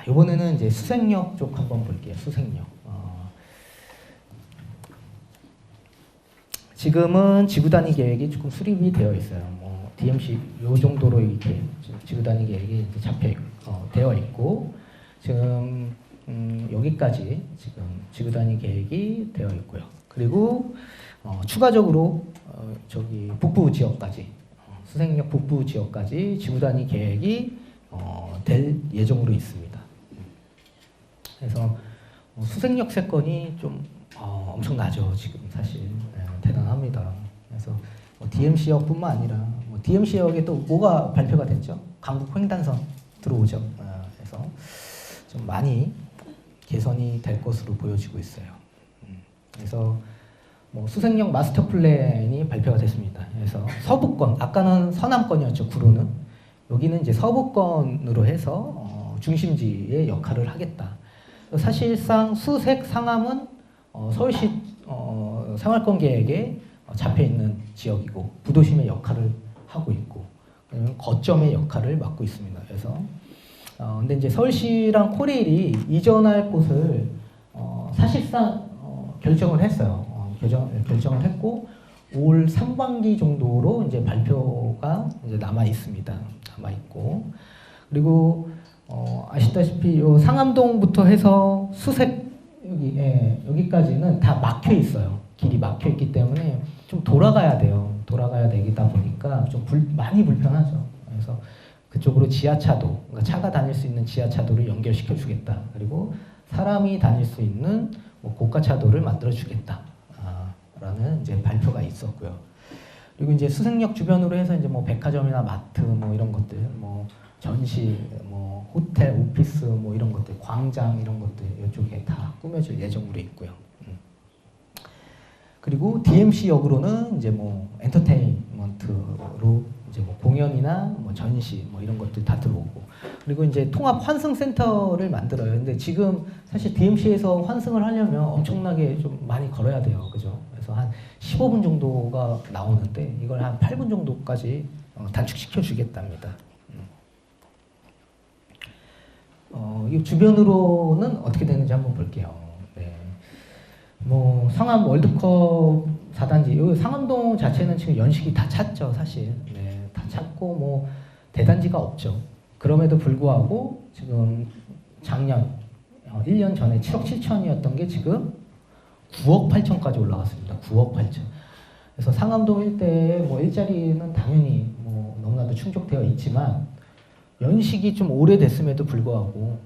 이번에는 이제 수색역 쪽 한번 볼게요. 수색역. 지금은 지구 단위 계획이 조금 수립이 되어 있어요. 뭐 DMC 요 정도로 이렇게 지구 단위 계획이 이제 되어 있고 지금 여기까지 지금 지구 단위 계획이 되어 있고요. 그리고 추가적으로 저기 북부 지역까지 수색역 북부 지역까지 지구 단위 계획이 될 예정으로 있습니다. 그래서 수색역 세건이 좀 엄청나죠. 지금 사실 대단합니다. 그래서 DMC역뿐만 아니라 DMC역에 또 뭐가 발표가 됐죠? 강북 횡단선 들어오죠. 그래서 좀 많이 개선이 될 것으로 보여지고 있어요. 그래서 수색역 마스터 플랜이 발표가 됐습니다. 그래서 서부권, 아까는 서남권이었죠. 구로는 여기는 이제 서부권으로 해서 중심지의 역할을 하겠다. 사실상 수색 상암은 서울시 생활권 계획에 잡혀 있는 지역이고 부도심의 역할을 하고 있고 거점의 역할을 맡고 있습니다. 그래서 근데 이제 서울시랑 코레일이 이전할 곳을 사실상 결정을 했어요. 결정을 했고 올 상반기 정도로 이제 발표가 이제 남아 있습니다. 남아 있고 그리고 아시다시피 요 상암동부터 해서 수색 여기까지는 다 막혀 있어요. 길이 막혀 있기 때문에 좀 돌아가야 돼요. 돌아가야 되다 보니까 좀 많이 불편하죠. 그래서 그쪽으로 지하차도, 그러니까 차가 다닐 수 있는 지하차도를 연결시켜 주겠다. 그리고 사람이 다닐 수 있는 고가차도를 만들어 주겠다. 라는 이제 발표가 있었고요. 그리고 이제 수색역 주변으로 해서 이제 백화점이나 마트 이런 것들, 전시, 호텔, 오피스 이런 것들, 광장 이런 것들 이쪽에 다 꾸며질 예정으로 있고요. 그리고 DMC역으로는 이제 엔터테인먼트로 이제 공연이나 전시 이런 것들 다 들어오고 그리고 이제 통합 환승센터를 만들어요. 근데 지금 사실 DMC에서 환승을 하려면 엄청나게 좀 많이 걸어야 돼요. 그죠? 그래서 한 15분 정도가 나오는데 이걸 한 8분 정도까지 단축시켜 주겠답니다. 이 주변으로는 어떻게 되는지 한번 볼게요. 네. 상암 월드컵 4단지, 여기 상암동 자체는 지금 연식이 다 찼죠, 사실. 네, 다 찼고, 대단지가 없죠. 그럼에도 불구하고, 지금 작년, 1년 전에 7억 7천이었던 게 지금 9억 8천까지 올라갔습니다. 9억 8천. 그래서 상암동 일대의 일자리는 당연히 너무나도 충족되어 있지만, 연식이 좀 오래됐음에도 불구하고,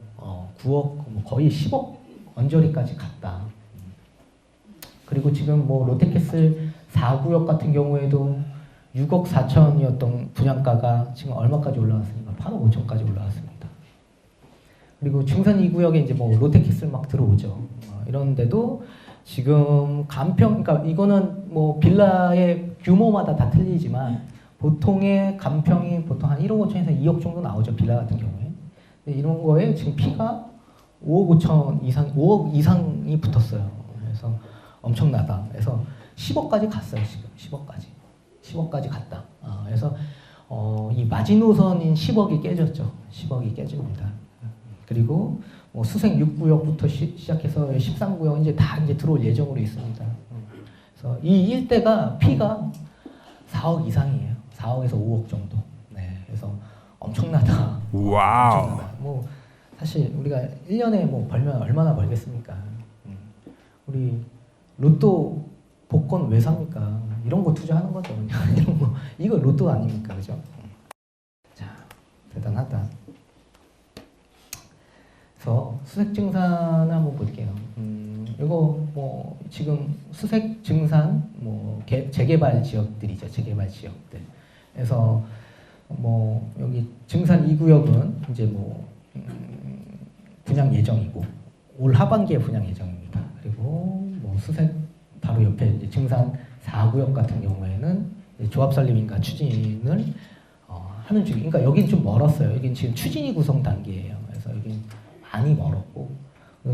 9억, 거의 10억 언저리까지 갔다. 그리고 지금 롯데캐슬 4구역 같은 경우에도 6억 4천이었던 분양가가 지금 얼마까지 올라왔습니까? 8억 5천까지 올라왔습니다. 그리고 중산 2구역에 이제 롯데캐슬 막 들어오죠. 이런데도 지금 간평, 그러니까 이거는 빌라의 규모마다 다 틀리지만 보통의 간평이 보통 한 1억 5천에서 2억 정도 나오죠. 빌라 같은 경우에. 근데 이런 거에 지금 피가 5억 5천 이상, 5억 이상이 붙었어요. 그래서 엄청나다. 그래서 10억까지 갔어요. 지금 10억까지 갔다. 그래서 이 마지노선인 10억이 깨졌죠. 10억이 깨집니다. 그리고 수색 6구역부터 시작해서 13구역 이제 다 이제 들어올 예정으로 있습니다. 그래서 이 일대가 피가 4억 이상이에요. 4억에서 5억 정도. 네, 그래서 엄청나다. 와우. 엄청나다. 사실 우리가 1년에 벌면 얼마나 벌겠습니까? 우리 로또 복권 왜 삽니까? 이런 거 투자하는 거죠. 이런 거 이거 로또 아닙니까, 그죠? 자, 대단하다. 그래서 수색 증산 한번 볼게요. 이거 지금 수색 증산 재개발 지역들이죠. 재개발 지역들. 그래서 여기 증산 2구역은 이제 분양 예정이고 올 하반기에 분양 예정입니다. 그리고 수색 바로 옆에 이제 증산 4구역 같은 경우에는 조합 설립인가 추진을 하는 중이. 그러니까 여긴 좀 멀었어요. 여긴 지금 추진이 구성 단계예요. 그래서 여긴 많이 멀었고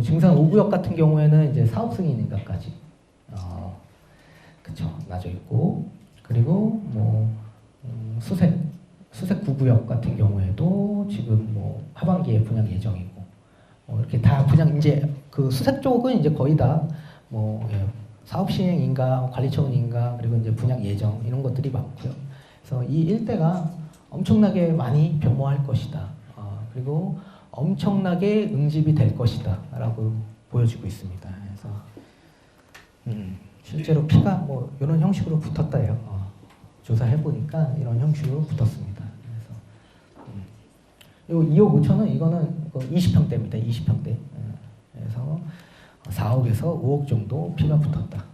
증산 5구역 같은 경우에는 이제 사업 승인인가까지 그쵸 나져 있고 그리고 수색 9구역 같은 경우에도 지금 하반기에 분양 예정이고 이렇게 다 그냥 이제 그 수색 쪽은 이제 거의 다 뭐 사업 시행인가 관리처분인가 그리고 이제 분양 예정 이런 것들이 많고요. 그래서 이 일대가 엄청나게 많이 변모할 것이다. 그리고 엄청나게 응집이 될 것이다라고 보여지고 있습니다. 그래서 실제로 피가 뭐 이런 형식으로 붙었다요. 조사해 보니까 이런 형식으로 붙었습니다. 그래서 이 2억 5천은 이거는 20평대입니다. 20평대. 그래서 4억에서 5억 정도 피가 붙었다.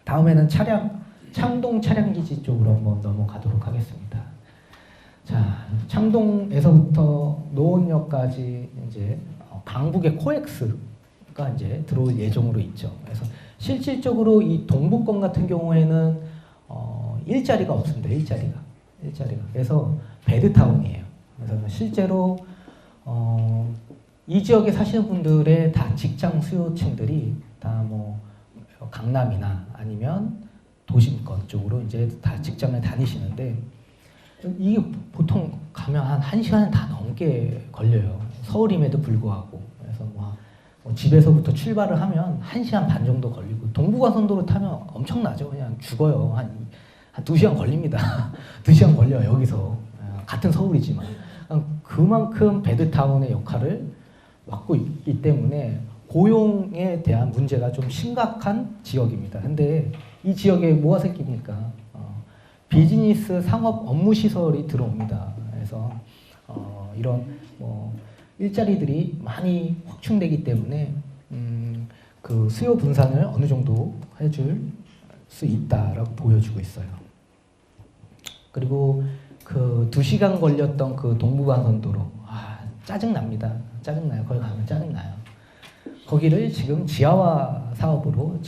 다음에는 창동 차량기지 쪽으로 한번 넘어가도록 하겠습니다. 자, 창동에서부터 노원역까지 이제 강북의 코엑스가 이제 들어올 예정으로 있죠. 그래서 실질적으로 이 동북권 같은 경우에는 일자리가 없습니다. 일자리가. 그래서 베드타운이에요. 그래서 실제로 이 지역에 사시는 분들의 다 직장 수요층들이 다 뭐 강남이나 아니면 도심권 쪽으로 이제 다 직장을 다니시는데 이게 보통 가면 한 1시간 다 넘게 걸려요. 서울임에도 불구하고. 그래서 뭐 집에서부터 출발을 하면 1시간 반 정도 걸리고 동부간선도로 타면 엄청나죠. 그냥 죽어요. 한 2시간 걸립니다. 2시간 걸려요. 여기서. 같은 서울이지만. 그만큼 베드타운의 역할을 맡고 있기 때문에 고용에 대한 문제가 좀 심각한 지역입니다. 근데 이 지역에 뭐가 생깁니까? 비즈니스, 상업, 업무 시설이 들어옵니다. 그래서 이런 일자리들이 많이 확충되기 때문에 그 수요 분산을 어느 정도 해줄 수 있다라고 보여주고 있어요. 그리고 그 2시간 걸렸던 그 동부간선도로 짜증납니다. 짜증나요. 거기 가면 짜증나요. 거기를 지금 지하화 사업으로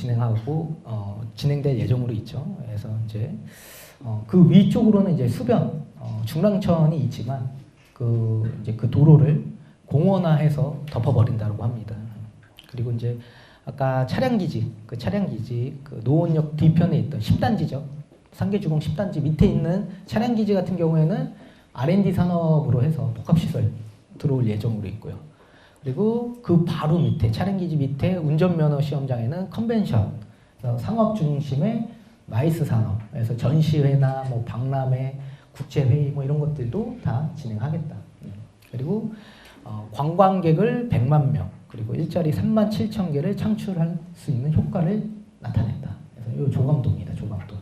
진행될 예정으로 있죠. 그래서 이제 그 위쪽으로는 이제 수변, 중랑천이 있지만 이제 그 도로를 공원화해서 덮어버린다고 합니다. 그리고 이제 아까 차량기지, 그 노원역 뒤편에 있던 10단지죠. 상계주공 10단지 밑에 있는 차량기지 같은 경우에는 R&D 산업으로 해서 복합시설 들어올 예정으로 있고요. 그리고 그 바로 밑에, 차량기지 밑에 운전면허 시험장에는 컨벤션, 상업 중심의 마이스 산업, 그래서 전시회나 뭐 박람회, 국제회의 뭐 이런 것들도 다 진행하겠다. 그리고 관광객을 100만 명, 그리고 일자리 3만 7천 개를 창출할 수 있는 효과를 나타낸다. 그래서 이 조감도입니다. 조감도.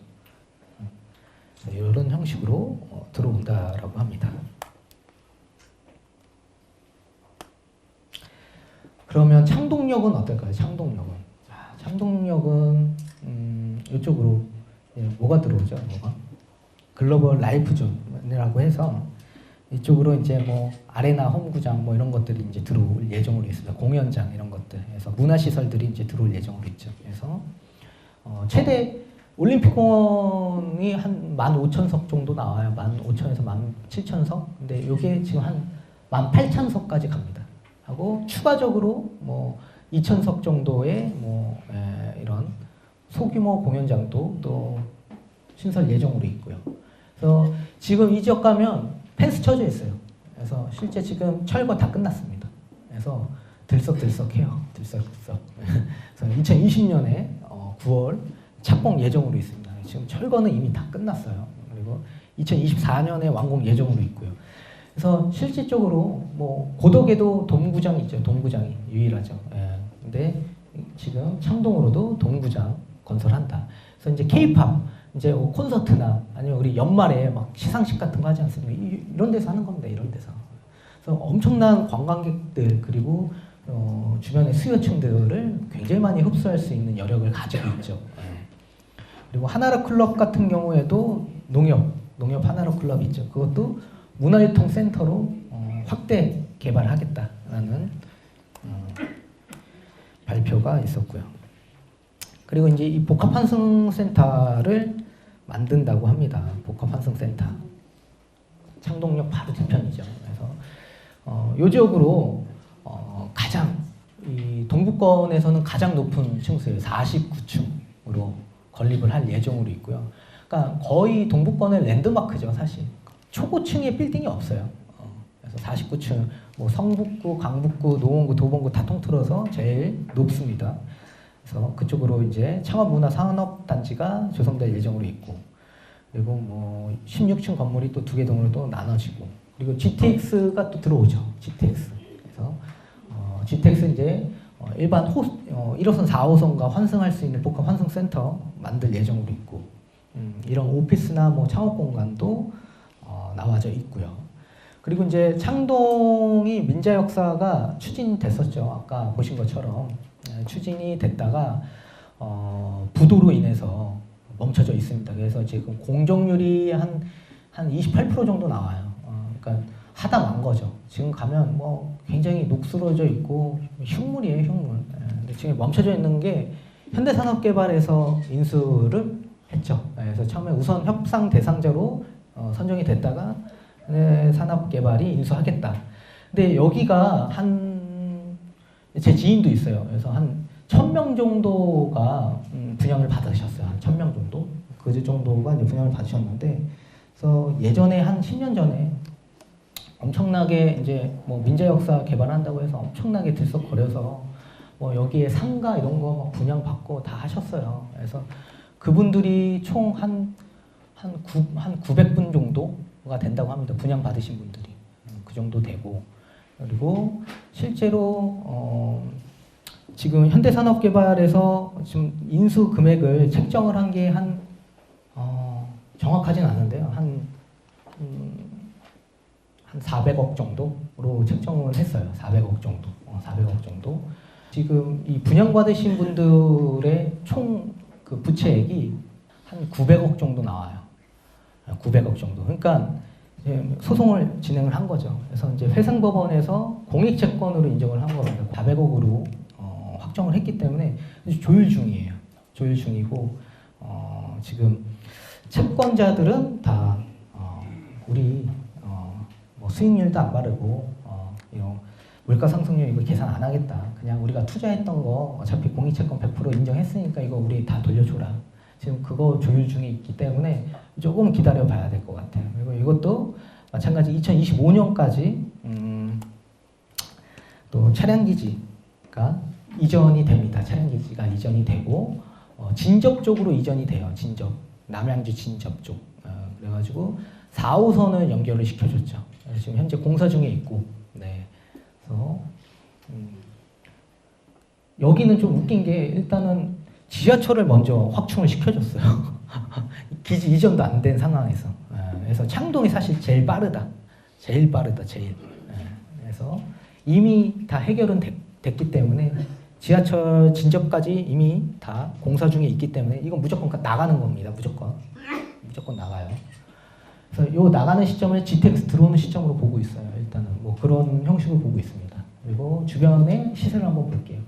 이런 형식으로 들어온다라고 합니다. 그러면 창동역은 어떨까요? 창동역은 이쪽으로 뭐가 들어오죠? 글로벌 라이프존이라고 해서 이쪽으로 이제 뭐 아레나 홈구장 뭐 이런 것들이 이제 들어올 예정으로 있습니다. 공연장 이런 것들. 그래서 문화시설들이 이제 들어올 예정으로 있죠. 그래서 최대 올림픽공원이 한 15,000석 정도 나와요. 15,000에서 17,000석. 근데 이게 지금 한 18,000석까지 갑니다. 하고 추가적으로 뭐 2,000석 정도의 이런 소규모 공연장도 또 신설 예정으로 있고요. 그래서 지금 이 지역 가면 펜스 쳐져 있어요. 그래서 실제 지금 철거 다 끝났습니다. 그래서 들썩들썩해요. 들썩들썩. 그래서 2020년에 9월 착공 예정으로 있습니다. 지금 철거는 이미 다 끝났어요. 그리고 2024년에 완공 예정으로 있고요. 그래서 실질적으로 뭐 고덕에도 동구장이 있죠. 동구장이 유일하죠. 근데 지금 창동으로도 동구장 건설한다. 그래서 이제 K-팝, 이제 콘서트나 아니면 우리 연말에 막 시상식 같은 거 하지 않습니까? 이런 데서 하는 겁니다. 이런 데서. 그래서 엄청난 관광객들 그리고 주변의 수요층들을 굉장히 많이 흡수할 수 있는 여력을 가지고 있죠. 그리고 하나로 클럽 같은 경우에도 농협 하나로 클럽 있죠. 그것도 문화유통센터로 확대 개발하겠다라는 발표가 있었고요. 그리고 이제 이 복합환승센터를 만든다고 합니다. 복합환승센터. 창동역 바로 뒤편이죠. 그래서 이 지역으로 가장 이 동부권에서는 가장 높은 층수예요. 49층으로 건립을 할 예정으로 있고요. 그러니까 거의 동부권의 랜드마크죠, 사실. 초고층의 빌딩이 없어요. 그래서 그래서 49층, 뭐 성북구, 강북구, 노원구, 도봉구 다 통틀어서 제일 높습니다. 그래서 그쪽으로 이제 창업문화산업단지가 조성될 예정으로 있고, 그리고 뭐 16층 건물이 또 2개 동으로 또 나눠지고, 그리고 GTX가 또 들어오죠. GTX. 그래서 GTX 이제 일반 1호선, 4호선과 환승할 수 있는 복합 환승센터 만들 예정으로 있고, 이런 오피스나 뭐 창업 공간도 나와져 있고요. 그리고 이제 창동이 민자 역사가 추진됐었죠. 아까 보신 것처럼 추진이 됐다가 부도로 인해서 멈춰져 있습니다. 그래서 지금 공정률이 한 28% 정도 나와요. 그러니까 하다 만 거죠. 지금 가면 뭐 굉장히 녹슬어져 있고 흉물이에요, 흉물. 근데 지금 멈춰져 있는 게 현대산업개발에서 인수를 했죠. 그래서 처음에 우선 협상 대상자로 선정이 됐다가 산업개발이 인수하겠다. 근데 여기가 제 지인도 있어요. 그래서 한 1000명 정도가 분양을 받으셨어요. 한 1000명 정도. 그 정도가 이제 분양을 받으셨는데, 그래서 예전에 한 10년 전에 엄청나게 이제 뭐 민자 역사 개발한다고 해서 엄청나게 들썩거려서 뭐 여기에 상가 이런 거 막 분양 받고 다 하셨어요. 그래서 그분들이 총 한 900분 정도가 된다고 합니다. 분양 받으신 분들이. 그 정도 되고. 그리고 실제로 지금 현대산업개발에서 지금 인수 금액을 책정을 한 게 정확하진 않은데요. 한 400억 정도로 책정을 했어요. 400억 정도. 400억 정도. 지금 이 분양받으신 분들의 총 그 부채액이 한 900억 정도 나와요. 900억 정도. 그러니까 소송을 진행을 한 거죠. 그래서 이제 회생법원에서 공익채권으로 인정을 한 겁니다. 400억으로 확정을 했기 때문에 조율 중이에요. 조율 중이고 지금 채권자들은 다 우리 뭐 수익률도 안 바르고 물가 상승률 이거 계산 안 하겠다. 그냥 우리가 투자했던 거 어차피 공익채권 100% 인정했으니까 이거 우리 다 돌려줘라. 지금 그거 조율 중에 있기 때문에 조금 기다려 봐야 될 것 같아요. 그리고 이것도 마찬가지 2025년까지 또 차량기지가 이전이 됩니다. 차량기지가 이전이 되고 진접 쪽으로 이전이 돼요. 진접. 남양주 진접 쪽. 그래가지고 4호선을 연결을 시켜줬죠. 지금 현재 공사 중에 있고, 네. 그래서 여기는 좀 웃긴 게 일단은 지하철을 먼저 확충을 시켜줬어요. 기지 이전도 안 된 상황에서. 그래서 창동이 사실 제일 빠르다. 제일 빠르다, 제일. 그래서 이미 다 해결은 됐기 때문에 지하철 진접까지 이미 다 공사 중에 있기 때문에 이건 무조건 나가는 겁니다. 무조건 나가요. 그래서 요 나가는 시점을 GTX 들어오는 시점으로 보고 있어요. 일단은 뭐 그런 형식으로 보고 있습니다. 그리고 주변의 시세를 한번 볼게요.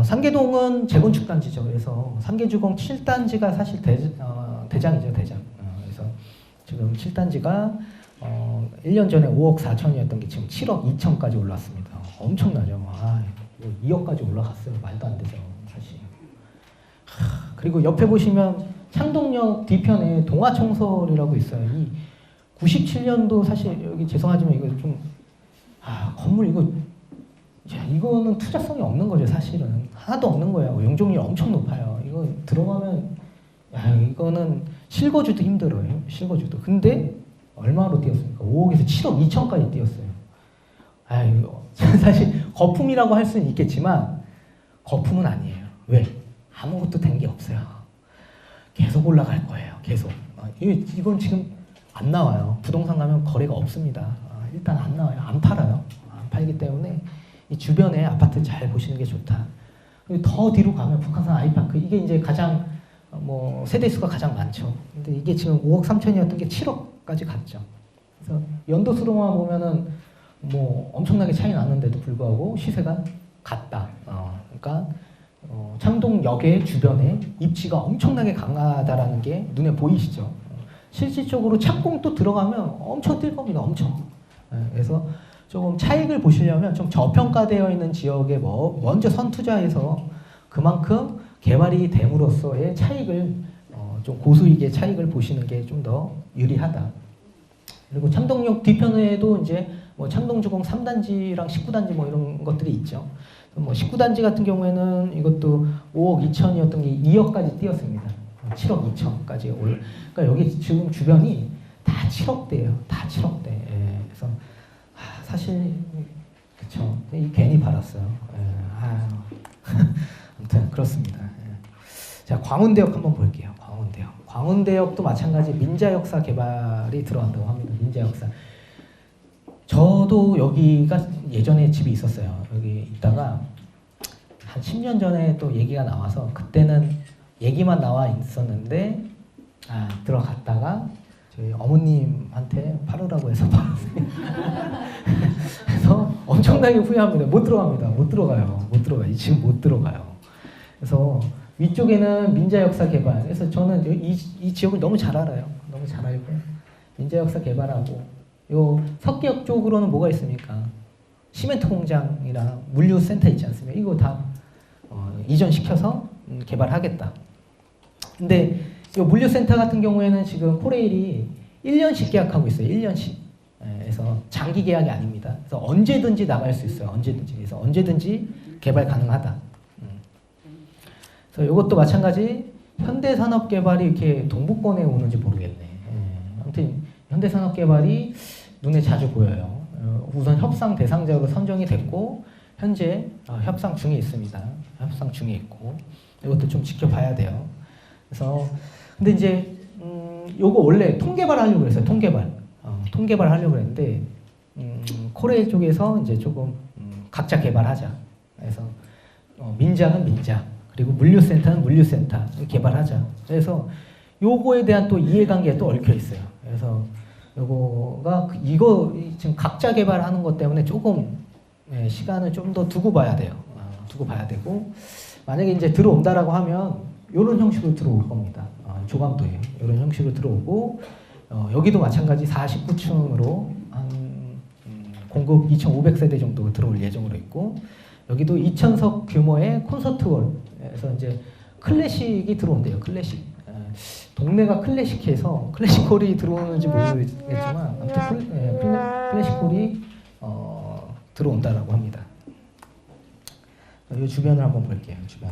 상계동은 재건축 단지죠. 그래서 상계주공 7단지가 사실 대장이죠, 대장. 그래서 지금 7단지가 1년 전에 5억 4천이었던 게 지금 7억 2천까지 올랐습니다. 엄청나죠. 2억까지 올라갔어요. 말도 안 되죠, 사실. 그리고 옆에 보시면 창동역 뒤편에 동아청설이라고 있어요. 이 97년도 사실 여기 죄송하지만 이거 좀 건물 이거는 투자성이 없는 거죠. 사실은 하나도 없는 거예요. 용적률이 엄청 높아요. 이거 들어가면 이거는 실거주도 힘들어요. 실거주도. 근데 얼마로 뛰었습니까? 5억에서 7억 2천까지 뛰었어요. 이거 사실 거품이라고 할 수는 있겠지만 거품은 아니에요. 왜? 아무것도 된 게 없어요. 계속 올라갈 거예요. 계속. 이건 지금 안 나와요. 부동산 가면 거래가 없습니다. 일단 안 나와요. 안 팔아요. 안 팔기 때문에 이 주변에 아파트 잘 보시는 게 좋다. 그리고 더 뒤로 가면 북한산 아이파크 이게 이제 가장 세대수가 가장 많죠. 근데 이게 지금 5억 3천이었던 게 7억까지 갔죠. 그래서 연도수로만 보면은 뭐 엄청나게 차이 나는데도 불구하고 시세가 같다. 그러니까 창동역의 주변에 입지가 엄청나게 강하다라는 게 눈에 보이시죠. 실질적으로 착공도 들어가면 엄청 뛸 겁니다. 엄청. 그래서 조금 차익을 보시려면 좀 저평가되어 있는 지역에 먼저 선투자해서 그만큼 개발이 됨으로써의 차익을 좀 고수익의 차익을 보시는 게 좀 더 유리하다. 그리고 창동역 뒤편에도 이제 뭐 창동주공 3단지랑 19단지 뭐 이런 것들이 있죠. 뭐 19단지 같은 경우에는 이것도 5억 2천이었던 게 2억까지 뛰었습니다. 7억 2천까지 올. 그러니까 여기 지금 주변이 다 7억대예요. 다 7억대. 예. 그래서 사실 그쵸. 괜히 팔았어요. 예. 아무튼 그렇습니다. 예. 자, 광운대역 한번 볼게요. 광운대역. 광운대역도 마찬가지 민자역사 개발이 들어간다고 합니다. 민자역사. 저도 여기가 예전에 집이 있었어요. 여기 있다가 한 10년 전에 또 얘기가 나와서 그때는 얘기만 나와 있었는데 들어갔다가 저희 어머님한테 팔으라고 해서 팔았어요. 그래서 엄청나게 후회합니다. 못 들어갑니다. 못 들어가요. 못 들어가요. 지금 못 들어가요. 그래서 위쪽에는 민자역사 개발. 그래서 저는 이 지역을 너무 잘 알아요. 너무 잘 알고 민자역사 개발하고 요 석계역 쪽으로는 뭐가 있습니까? 시멘트 공장이랑 물류센터 있지 않습니까? 이거 다 이전시켜서 개발하겠다. 근데 이 물류센터 같은 경우에는 지금 코레일이 1년씩 계약하고 있어요. 1년씩. 그래서 장기 계약이 아닙니다. 그래서 언제든지 나갈 수 있어요. 언제든지. 그래서 언제든지 개발 가능하다. 그래서 이것도 마찬가지 현대산업개발이 이렇게 동북권에 오는지 모르겠네. 아무튼 현대산업개발이 눈에 자주 보여요. 우선 협상 대상자로 선정이 됐고 현재 협상 중에 있습니다. 협상 중에 있고 이것도 좀 지켜봐야 돼요. 그래서 근데 이제 요거 원래 통개발 하려고 그랬어요. 통개발 하려고 그랬는데 코레일 쪽에서 이제 조금 각자 개발하자. 그래서 민자는 민자 그리고 물류센터는 물류센터 개발하자. 그래서 요거에 대한 또 이해관계가 또 얽혀 있어요. 그래서 요거가 이거 지금 각자 개발하는 것 때문에 조금 시간을 좀 더 두고 봐야 돼요. 두고 봐야 되고 만약에 이제 들어온다라고 하면 이런 형식으로 들어올 겁니다. 조감도예요. 이런 형식으로 들어오고 여기도 마찬가지 49층으로 한 공급 2,500세대 정도 들어올 예정으로 있고 여기도 2,000석 규모의 콘서트홀에서 이제 클래식이 들어온대요. 클래식. 동네가 클래식해서 클래식홀이 들어오는지 모르겠지만 아무튼 클래식홀이 들어온다라고 합니다. 이 주변을 한번 볼게요. 주변.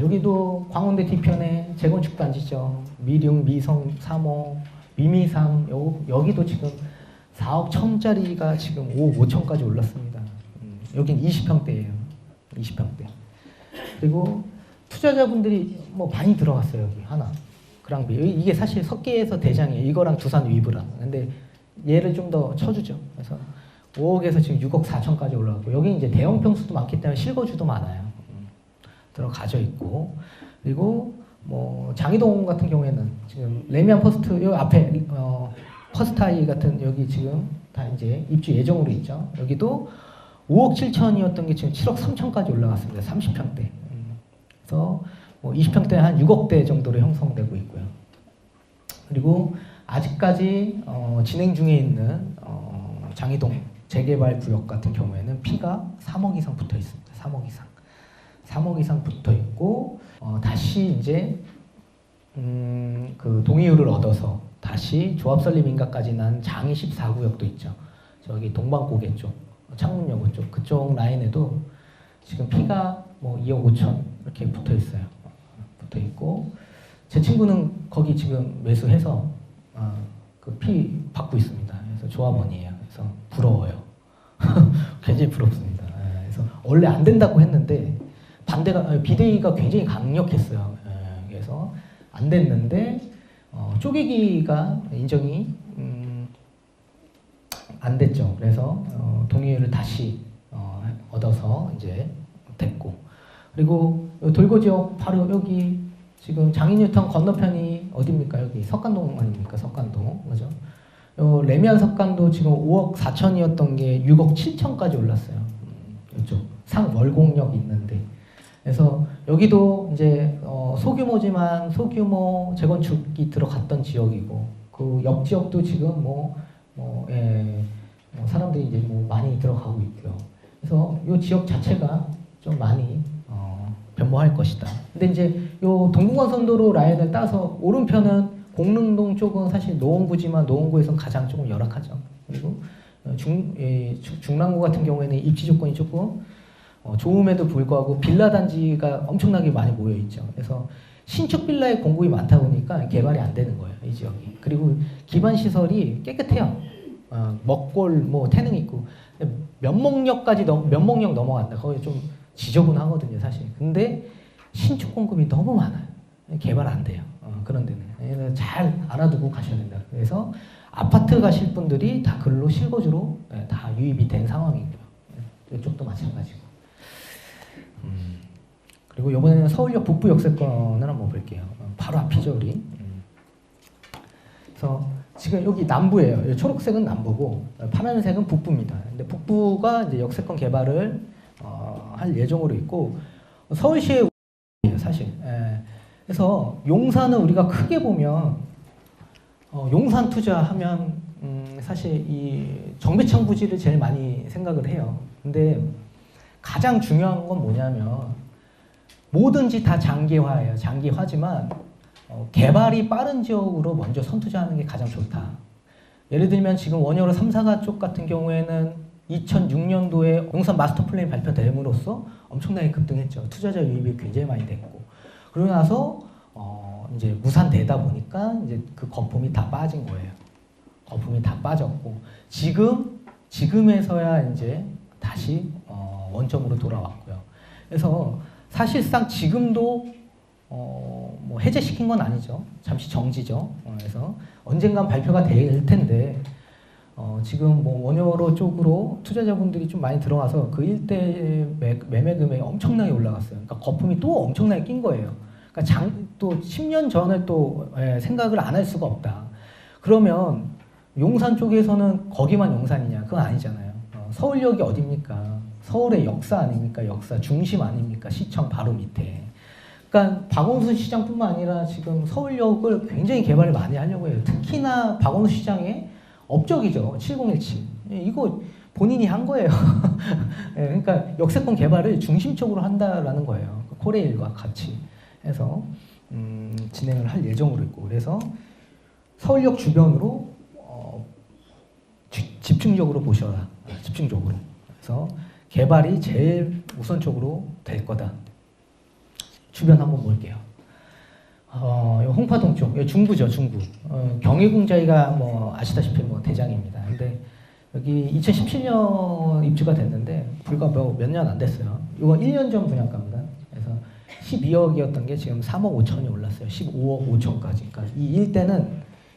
여기도 광운대 뒤편에 재건축 단지죠. 미룡, 미성, 3호, 미미상 여기도 지금 4억 1천짜리가 지금 5억 5천까지 올랐습니다. 여긴 20평대예요. 20평대. 그리고 투자자분들이 뭐 많이 들어갔어요. 여기 하나. 그랑비. 이게 사실 석계에서 대장이에요. 이거랑 두산 위브랑. 근데 얘를 좀 더 쳐주죠. 그래서 5억에서 지금 6억 4천까지 올라가고 여기 이제 대형 평수도 많기 때문에 실거주도 많아요. 들어가져 있고 그리고 뭐 장이동 같은 경우에는 지금 레미안 퍼스트 요 앞에 퍼스타이 같은 여기 지금 다 이제 입주 예정으로 있죠. 여기도 5억 7천이었던 게 지금 7억 3천까지 올라갔습니다. 30평대. 그래서 뭐 20평대 한 6억대 정도로 형성되고 있고요. 그리고 아직까지 진행 중에 있는 장이동 재개발 구역 같은 경우에는 피가 3억 이상 붙어 있습니다. 3억 이상. 3억 이상 붙어 있고 다시 이제 그 동의율을 얻어서 다시 조합 설립 인가까지 난 장이 14구역도 있죠. 저기 동방고개 쪽, 창문여고 쪽 그쪽 라인에도 지금 피가 뭐 2억 5천 이렇게 붙어 있어요. 붙어 있고 제 친구는 거기 지금 매수해서 그 피 받고 있습니다. 그래서 조합원이에요. 그래서 부러워요. 굉장히 부럽습니다. 그래서 원래 안 된다고 했는데 반대가 비대위가 굉장히 강력했어요. 그래서 안 됐는데 쪼개기가 인정이 안 됐죠. 그래서 동의를 다시 얻어서 이제 됐고 그리고 돌고 지역 바로 여기 지금 장인유턴 건너편이 어디입니까? 여기 석간동 아닙니까? 석간동 그죠? 레미안 석간도 지금 5억 4천이었던 게 6억 7천까지 올랐어요. 이쪽 상월곡역 있는데 그래서 여기도 이제 소규모지만 소규모 재건축이 들어갔던 지역이고 그 옆 지역도 지금 사람들이 이제 뭐 많이 들어가고 있고요. 그래서 이 지역 자체가 좀 많이 변모할 것이다. 근데 이제 요 동부간선도로 라인을 따서 오른편은 복릉동 쪽은 사실 노원구지만 노원구에서는 가장 조금 열악하죠. 그리고 중랑구 같은 경우에는 입지 조건이 조금 좋음에도 불구하고 빌라 단지가 엄청나게 많이 모여 있죠. 그래서 신축 빌라의 공급이 많다 보니까 개발이 안 되는 거예요, 이 지역이. 그리고 기반 시설이 깨끗해요. 먹골, 뭐 태릉 있고 면목역 넘어간다. 거기 좀 지저분하거든요, 사실. 근데 신축 공급이 너무 많아요. 개발 안 돼요. 그런 데는 잘 알아두고 가셔야 된다. 그래서 아파트 가실 분들이 다 근로 실거주로 다 유입이 된 상황이고요. 이쪽도 마찬가지고. 그리고 이번에는 서울역 북부 역세권을 한번 볼게요. 바로 앞이죠, 우리. 그래서 지금 여기 남부예요. 초록색은 남부고 파란색은 북부입니다. 근데 북부가 이제 역세권 개발을 할 예정으로 있고 서울시의 사실. 그래서 용산은 우리가 크게 보면 용산 투자하면 사실 이 정비창 부지를 제일 많이 생각을 해요. 근데 가장 중요한 건 뭐냐면 뭐든지 다 장기화예요. 장기화지만 개발이 빠른 지역으로 먼저 선투자하는 게 가장 좋다. 예를 들면 지금 원효로 3사가 쪽 같은 경우에는 2006년도에 용산 마스터 플랜이 발표됨으로써 엄청나게 급등했죠. 투자자 유입이 굉장히 많이 됐고 그러고 나서 이제 무산되다 보니까 이제 그 거품이 다 빠진 거예요. 거품이 다 빠졌고 지금에서야 이제 다시 원점으로 돌아왔고요. 그래서 사실상 지금도 뭐 해제시킨 건 아니죠. 잠시 정지죠. 그래서 언젠간 발표가 될 텐데 지금 뭐 원효로 쪽으로 투자자분들이 좀 많이 들어와서 그 일대 매매 금액이 엄청나게 올라갔어요. 그러니까 거품이 또 엄청나게 낀 거예요. 그러니까 또 10년 전을 또 생각을 안 할 수가 없다. 그러면 용산 쪽에서는 거기만 용산이냐? 그건 아니잖아요. 서울역이 어딥니까? 서울의 역사 아닙니까? 역사 중심 아닙니까? 시청 바로 밑에. 그러니까 박원순 시장뿐만 아니라 지금 서울역을 굉장히 개발을 많이 하려고 해요. 특히나 박원순 시장의 업적이죠. 7017. 이거 본인이 한 거예요. 그러니까 역세권 개발을 중심적으로 한다라는 거예요. 코레일과 같이 해서 진행을 할 예정으로 있고 그래서 서울역 주변으로 집중적으로 보셔라. 집중적으로. 그래서 개발이 제일 우선적으로 될 거다. 주변 한번 볼게요. 홍파동 쪽, 중구죠, 중구. 경희궁자이가 뭐 아시다시피 뭐 대장입니다. 근데 여기 2017년 입주가 됐는데 불과 몇 년 안 됐어요. 이건 1년 전 분양가입니다. 그래서 12억이었던 게 지금 3억 5천이 올랐어요. 15억 5천까지. 그러니까 이 일대는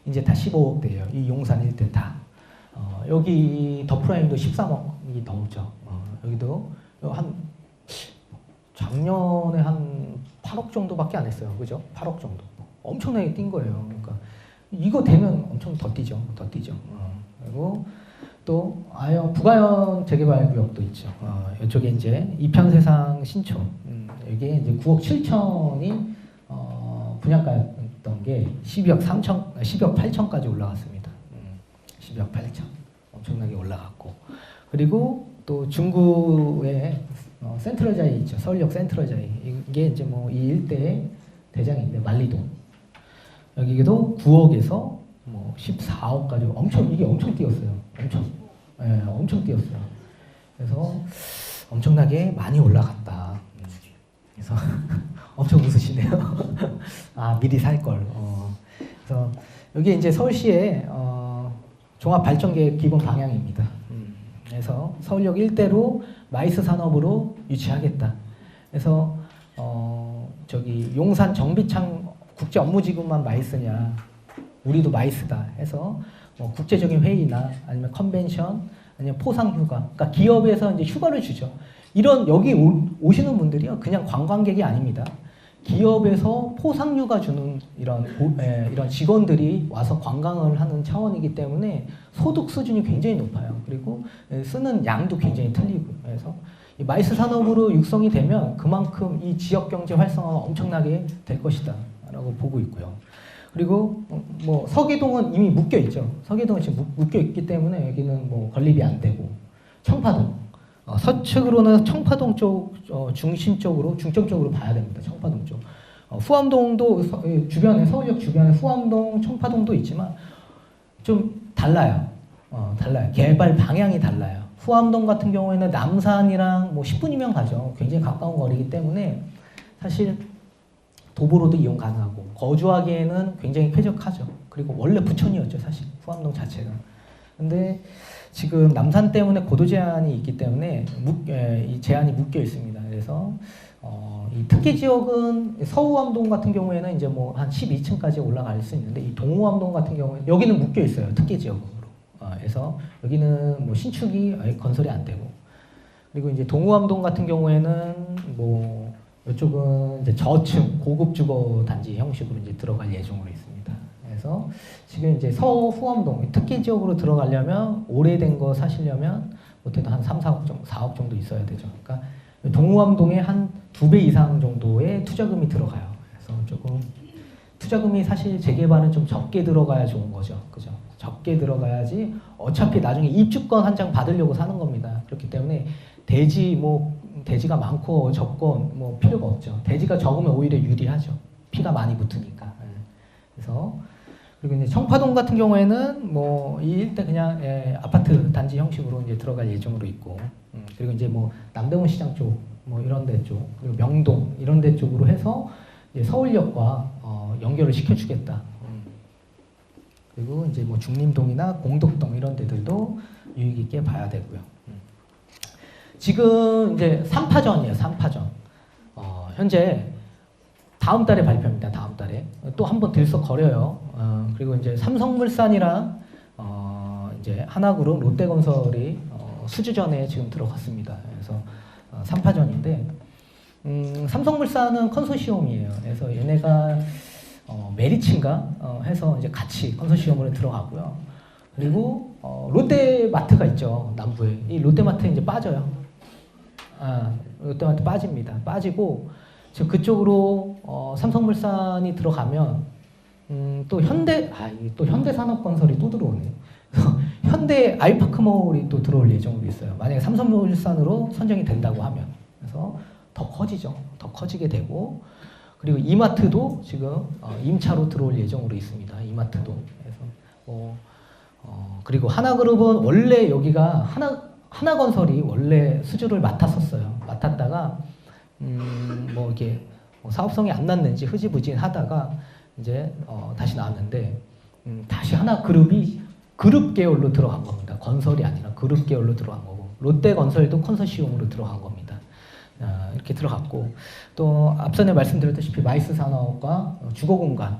이제 다 15억대예요. 이 용산 일대 다. 여기 더 프라임도 13억이 넘죠. 여기도 한 작년에 한 8억 정도밖에 안 했어요. 그죠? 8억 정도. 엄청나게 뛴 거예요. 그러니까 이거 되면 엄청 더 뛰죠. 더 뛰죠. 그리고 또 부가형 재개발 구역도 있죠. 이쪽에 이제 이평세상 신촌. 이게 이제 9억 7천이 분양가였던 게 12억 8천까지 올라갔습니다. 12억 8천. 엄청나게 올라갔고. 그리고 또 중구에 센트럴자이 있죠. 서울역 센트럴자이. 이게 이제 뭐 이 일대의 대장인데 만리동. 여기도 9억에서 뭐 14억까지 이게 엄청 뛰었어요. 엄청 뛰었어요. 그래서 엄청나게 많이 올라갔다. 그래서 엄청 웃으시네요. 미리 살 걸. 그래서 여기 이제 서울시의 종합발전계획 기본 방향입니다. 그래서 서울역 일대로 마이스 산업으로 유치하겠다. 그래서 저기 용산 정비창 국제 업무지구만 마이스냐, 우리도 마이스다 해서 뭐 국제적인 회의나 아니면 컨벤션, 아니면 포상휴가, 그러니까 기업에서 이제 휴가를 주죠. 여기 오시는 분들이요, 그냥 관광객이 아닙니다. 기업에서 포상휴가 주는 이런 직원들이 와서 관광을 하는 차원이기 때문에 소득 수준이 굉장히 높아요. 그리고 쓰는 양도 굉장히 틀리고. 그래서 이 마이스 산업으로 육성이 되면 그만큼 이 지역 경제 활성화가 엄청나게 될 것이다 라고 보고 있고요. 그리고 뭐 서계동은 이미 묶여 있죠. 서계동은 지금 묶여 있기 때문에 여기는 뭐 건립이 안 되고, 청파동 서측으로는 청파동 쪽 중점적으로 봐야 됩니다. 청파동 쪽. 후암동도 주변에 서울역 주변에 후암동, 청파동도 있지만 좀 달라요. 달라요. 개발 방향이 달라요. 후암동 같은 경우에는 남산이랑 뭐 10분이면 가죠. 굉장히 가까운 거리이기 때문에 사실 도보로도 이용 가능하고 거주하기에는 굉장히 쾌적하죠. 그리고 원래 부천이었죠, 사실 후암동 자체가. 근데 지금 남산 때문에 고도 제한이 있기 때문에 이 제한이 묶여 있습니다. 그래서 이 특기 지역은 서우암동 같은 경우에는 이제 뭐 한 12층까지 올라갈 수 있는데 이 동우암동 같은 경우에는 여기는 묶여 있어요, 특기 지역으로. 그래서 여기는 뭐 신축이 아예 건설이 안 되고, 그리고 이제 동우암동 같은 경우에는 뭐 이쪽은 이제 저층 고급 주거 단지 형식으로 이제 들어갈 예정으로 있습니다. 그래서 지금 이제 서후암동 특기 지역으로 들어가려면 오래된 거 사시려면 못해도 한 3, 4억 정도, 4억 정도 있어야 되죠. 그러니까 동우암동에 한 2배 이상 정도의 투자금이 들어가요. 그래서 조금 투자금이 사실 재개발은 좀 적게 들어가야 좋은 거죠. 그죠? 적게 들어가야지 어차피 나중에 입주권 한 장 받으려고 사는 겁니다. 그렇기 때문에 대지가 많고 적고 뭐 필요가 없죠. 대지가 적으면 오히려 유리하죠. 피가 많이 붙으니까. 그래서 그리고 이제 청파동 같은 경우에는 뭐 이 일대 그냥 아파트 단지 형식으로 이제 들어갈 예정으로 있고, 그리고 이제 뭐 남대문 시장 쪽, 뭐 이런 데 쪽, 그리고 명동 이런 데 쪽으로 해서 이제 서울역과 연결을 시켜주겠다. 그리고 이제 뭐 중림동이나 공덕동 이런 데들도 유익 있게 봐야 되고요. 지금 이제 3파전이에요. 3파전. 현재 다음 달에 발표합니다. 다음 달에 또 한 번 들썩거려요. 그리고 이제 삼성물산이랑 이제 하나그룹, 롯데건설이 수주전에 지금 들어갔습니다. 그래서 3파전인데 삼성물산은 컨소시엄이에요. 그래서 얘네가 메리츠인가 해서 이제 같이 컨소시엄으로 들어가고요. 그리고 롯데마트가 있죠, 남부에. 이 롯데마트 이제 빠져요. 롯데마트 빠집니다. 빠지고 지금 그쪽으로 삼성물산이 들어가면 또 현대산업건설이 또 들어오네. 현대 아이파크몰이 또 들어올 예정으로 있어요. 만약에 삼성물산으로 선정이 된다고 하면. 그래서 더 커지죠. 더 커지게 되고, 그리고 이마트도 지금 임차로 들어올 예정으로 있습니다. 이마트도. 그래서 그리고 하나그룹은 원래 여기가 하나건설이 원래 수주를 맡았었어요. 맡았다가 뭐 이렇게 사업성이 안 났는지 흐지부진하다가 이제 다시 나왔는데 다시 하나그룹이 그룹 계열로 들어간 겁니다. 건설이 아니라 그룹 계열로 들어간 거고, 롯데건설도 컨소시엄으로 들어간 겁니다. 이렇게 들어갔고, 또 앞전에 말씀드렸다시피 마이스 산업과 주거공간,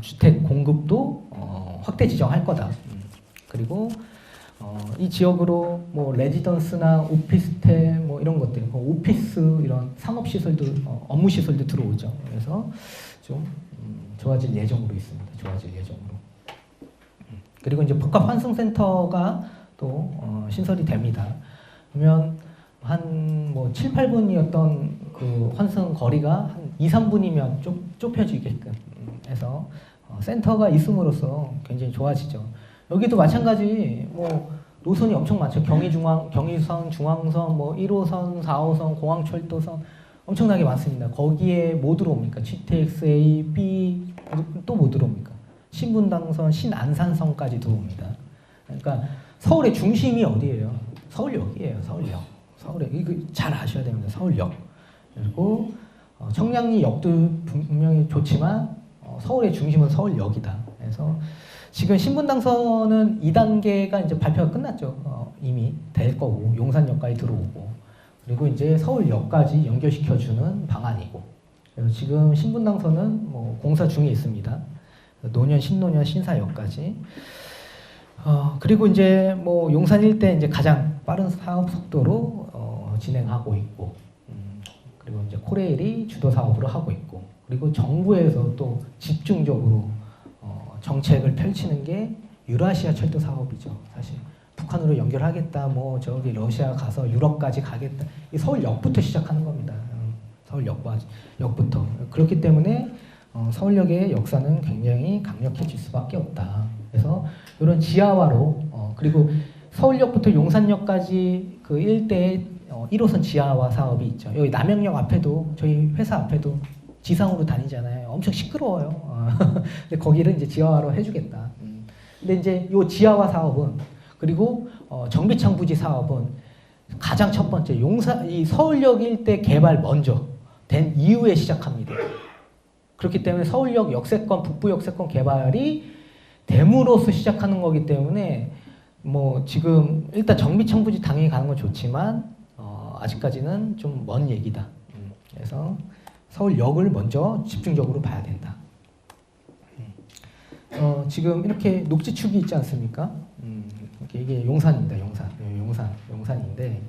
주택 공급도 확대 지정할 거다. 그리고 이 지역으로 뭐 레지던스나 오피스텔 뭐 이런 것들, 오피스 이런 상업시설도 업무시설도 들어오죠. 그래서 좀 좋아질 예정으로 있습니다. 좋아질 예정으로. 그리고 이제 복합환승센터가 또 신설이 됩니다. 그러면 한 뭐 7, 8분이었던 그 환승 거리가 한 2, 3분이면 좀 좁혀지게끔 해서 센터가 있음으로써 굉장히 좋아지죠. 여기도 마찬가지 뭐 노선이 엄청 많죠. 경의선, 중앙선, 뭐 1호선, 4호선, 공항철도선 엄청나게 많습니다. 거기에 뭐 들어옵니까? GTX A, B 또 뭐 들어옵니까? 신분당선, 신안산선까지 들어옵니다. 그러니까 서울의 중심이 어디예요? 서울역이에요. 서울역. 서울역. 이거 잘 아셔야 됩니다. 서울역. 그리고 청량리역도 분명히 좋지만 서울의 중심은 서울역이다. 그래서 지금 신분당선은 2단계가 이제 발표가 끝났죠. 이미 될 거고, 용산역까지 들어오고, 그리고 이제 서울역까지 연결시켜주는 방안이고, 그래서 지금 신분당선은 뭐 공사 중에 있습니다. 노년, 신노년, 신사역까지. 그리고 이제 뭐 용산 일대 이제 가장 빠른 사업 속도로 진행하고 있고, 그리고 이제 코레일이 주도 사업으로 하고 있고, 그리고 정부에서 또 집중적으로 정책을 펼치는 게 유라시아 철도 사업이죠. 사실 북한으로 연결하겠다, 뭐 저기 러시아 가서 유럽까지 가겠다. 이 서울역부터 시작하는 겁니다. 서울역부터. 그렇기 때문에 서울역의 역사는 굉장히 강력해질 수밖에 없다. 그래서 이런 지하화로 그리고 서울역부터 용산역까지 그 일대에 1호선 지하화 사업이 있죠. 여기 남영역 앞에도 저희 회사 앞에도 지상으로 다니잖아요. 엄청 시끄러워요. 근데 거기를 이제 지하화로 해주겠다. 근데 이제 요 지하화 사업은 그리고 정비창 부지 사업은 가장 첫 번째 이 서울역 일대 개발 먼저 된 이후에 시작합니다. 그렇기 때문에 서울역 역세권, 북부 역세권 개발이 됨으로써 시작하는 거기 때문에 뭐 지금 일단 정비창 부지 당연히 가는 건 좋지만 아직까지는 좀 먼 얘기다. 그래서 서울역을 먼저 집중적으로 봐야 된다. 지금 이렇게 녹지축이 있지 않습니까? 이게 용산입니다. 용산인데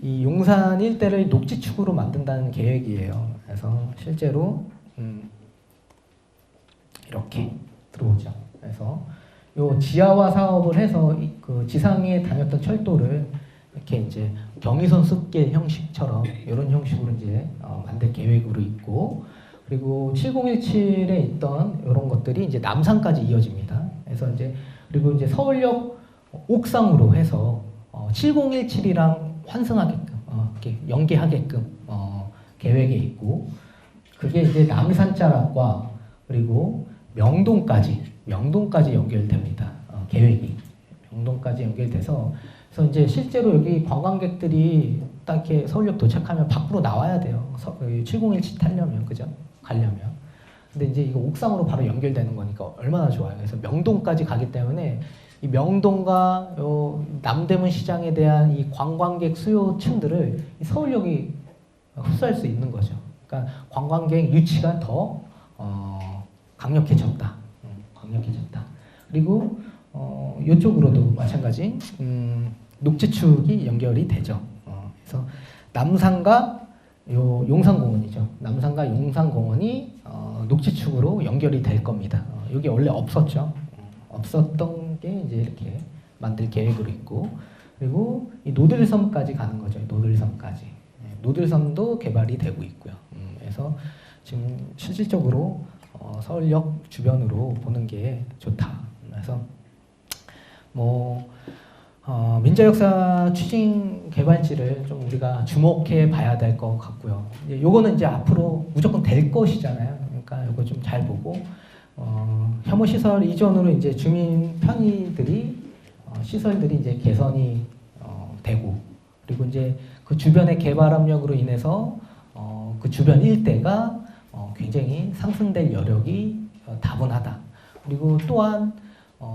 이 용산 일대를 녹지축으로 만든다는 계획이에요. 그래서 실제로 이렇게 들어오죠. 그래서 요 지하화 사업을 해서 그 지상에 다녔던 철도를 이렇게 이제 경의선 숲길 형식처럼 이런 형식으로 이제 만들 계획으로 있고, 그리고 7017에 있던 이런 것들이 이제 남산까지 이어집니다. 그래서 이제 그리고 이제 서울역 옥상으로 해서 7017이랑 환승하게끔 이렇게 연계하게끔 계획에 있고, 그게 이제 남산자락과 그리고 명동까지 연결됩니다. 계획이 명동까지 연결돼서, 그래서 이제 실제로 여기 관광객들이 딱 이렇게 서울역 도착하면 밖으로 나와야 돼요. 7017 타려면, 그죠? 가려면. 근데 이제 이거 옥상으로 바로 연결되는 거니까 얼마나 좋아요. 그래서 명동까지 가기 때문에 이 명동과 요 남대문 시장에 대한 이 관광객 수요층들을 이 서울역이 흡수할 수 있는 거죠. 그러니까 관광객 유치가 더 강력해졌다. 그리고 이쪽으로도 마찬가지 녹지축이 연결이 되죠. 그래서 남산과 요 용산공원이죠. 남산과 용산공원이 녹지축으로 연결이 될 겁니다. 여기 원래 없었죠. 없었던 게 이제 이렇게 만들 계획으로 있고, 그리고 이 노들섬까지 가는 거죠. 노들섬까지. 노들섬도 개발이 되고 있고요. 그래서 지금 실질적으로 서울역 주변으로 보는 게 좋다. 그래서 뭐 민자역사 추진 개발지를 좀 우리가 주목해 봐야 될 것 같고요. 요거는 이제 앞으로 무조건 될 것이잖아요. 그러니까 요거 좀 잘 보고 혐오 시설 이전으로 이제 주민 편의들이 시설들이 이제 개선이 되고, 그리고 이제 그 주변의 개발 압력으로 인해서 그 주변 일대가 굉장히 상승될 여력이 다분하다. 그리고 또한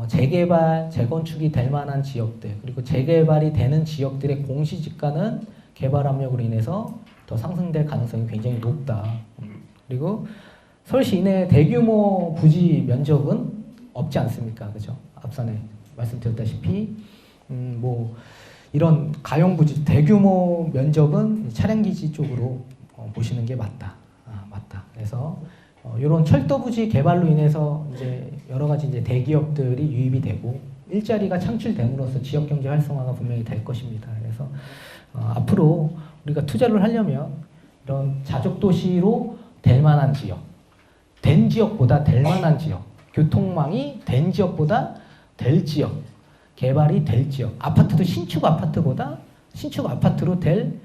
재개발, 재건축이 될 만한 지역들, 그리고 재개발이 되는 지역들의 공시지가는 개발 압력으로 인해서 더 상승될 가능성이 굉장히 높다. 그리고 서울시 이내 대규모 부지 면적은 없지 않습니까? 그죠? 앞선에 말씀드렸다시피 뭐 이런 가용 부지 대규모 면적은 차량기지 쪽으로 보시는 게 맞다. 맞다. 그래서 이런 철도 부지 개발로 인해서 이제 여러 가지 이제 대기업들이 유입이 되고 일자리가 창출됨으로써 지역 경제 활성화가 분명히 될 것입니다. 그래서 앞으로 우리가 투자를 하려면 이런 자족 도시로 될 만한 지역, 된 지역보다 될 만한 지역, 교통망이 된 지역보다 될 지역, 개발이 될 지역, 아파트도 신축 아파트보다 신축 아파트로 될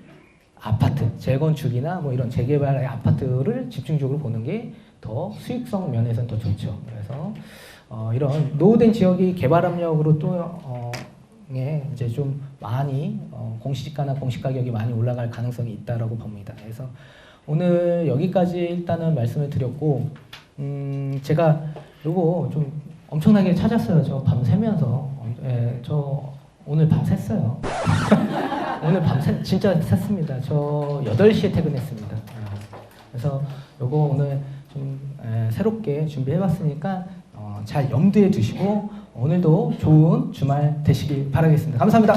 아파트, 재건축이나 뭐 이런 재개발의 아파트를 집중적으로 보는 게 더 수익성 면에서는 더 좋죠. 그래서 이런 노후된 지역이 개발 압력으로 또 이제 좀 많이 공시지가나 공시가격이 많이 올라갈 가능성이 있다라고 봅니다. 그래서 오늘 여기까지 일단은 말씀을 드렸고, 제가 요거 좀 엄청나게 찾았어요. 저 밤 새면서 저 오늘 밤 샜어요. 오늘 밤 진짜 샜습니다. 저 8시에 퇴근했습니다. 그래서 요거 오늘 좀 새롭게 준비해봤으니까 잘 염두에 두시고 오늘도 좋은 주말 되시길 바라겠습니다. 감사합니다.